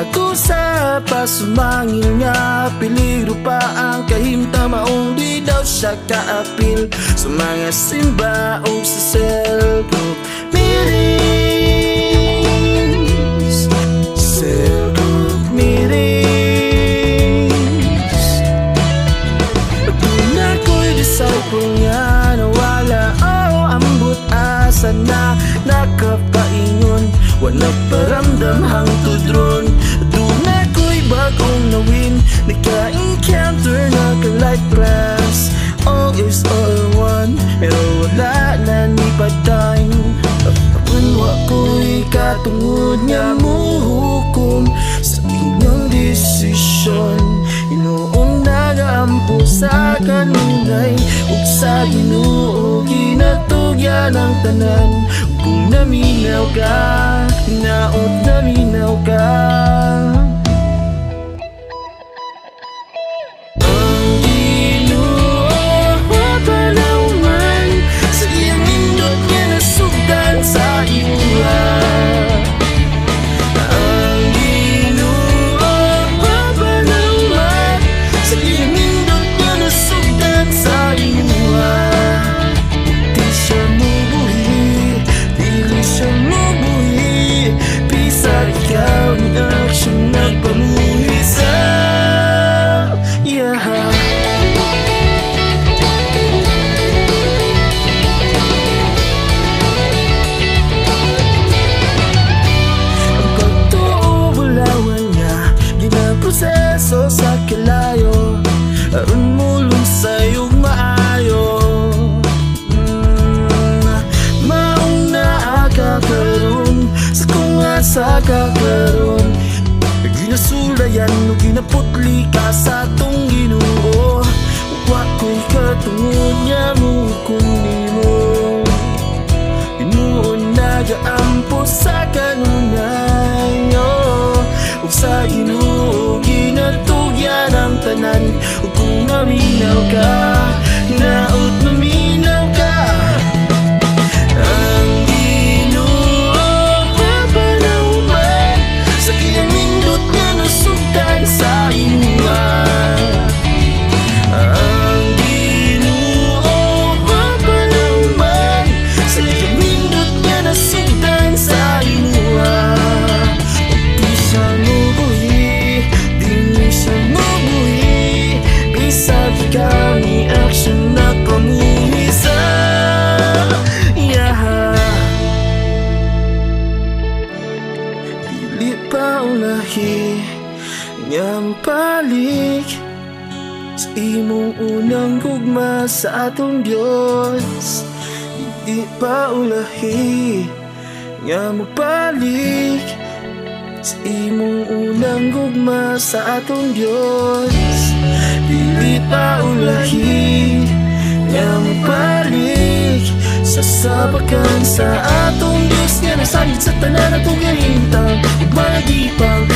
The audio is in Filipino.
Ato sa pasumangil nga peligro pa ang kahimtamaong di daw siya kaapil sa mga simba o sa cell group meetings. Cell group meetings. Doon ako'y disciple nga nawala, oh, ambot asa na nakapaingon, wala paramdam hangtod ron. Doon ako'y bagong nawin, nagka-encounter na ka-light class. All is all one, pero wala na ni patay. Apunwa ko'y katungod nga muhukom sa inyong desisyon. Inoon nagaampo sa kanunay, ug sa Ginoo ginatugyan ang tanan. Kung naminaw ka, naot naminaw ka. Proseso sa kilayo, aron mulong sa'yong maayo. Maong naakakaroon sa kung asa kakaroon. Ginasulayan o ginaputli ka sa tong Ginoo. Wa ko'y katungod niya mo kundi mo. Inuon nagaampo sa kanunay, ug sa Ginoo ginatugyan ang tanan. Ug kung naminaw ka, naot maminaw ka. Ang Ginoo mapanauman sa kiyang nindot nga nasugdan sa imuha. Ang Ginoo mapanauman sa kiyang nindot nga nasugdan sa imuha. Kami action na pamuhisa, yeah. Dili pa ulahi nga mapalik sa imong unang gugma sa atong Diyos. Dili pa ulahi nga mapalik sa imong unang gugma sa atong Diyos. Dili pa ulahi nga mapalik sa sabakan sa atong Diyos nga nasayod sa tanan atong gahintang ug mga gipang.